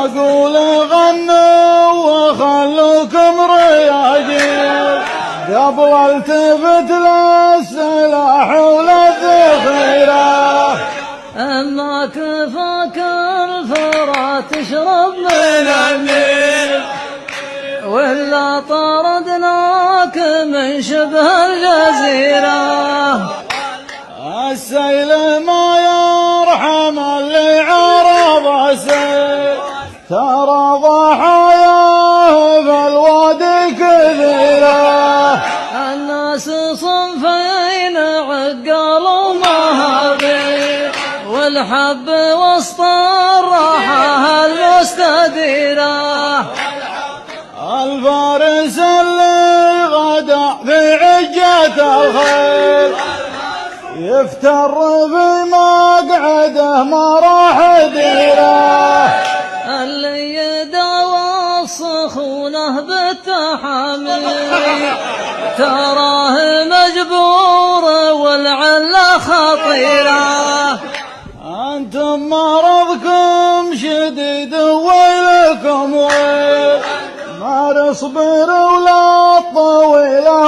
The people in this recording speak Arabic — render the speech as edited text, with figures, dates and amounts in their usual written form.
أقول غنوا وخلوكم رياجيل قبل التفت للسلاح وللذخيرة. أما كفاك الفرات تشرب من النيل ولا طردناك من شبه الجزيرة. السيل ما يرحم اللي عرض السيل ترى ضحاياه بالوادي كثيرة. الناس صنفين عقال ومهابيل والحب وسط الراحة المستديرة. الفارس اللي غدا في عجة الخيل يفتر بمقعده ما راح ديره. اللي يداوى السخونة بالتحامي تراه مجبور والعلة خطيرة. أنتم مرضكم شديد ويلكم ويل ما نصبر ولا الطويلة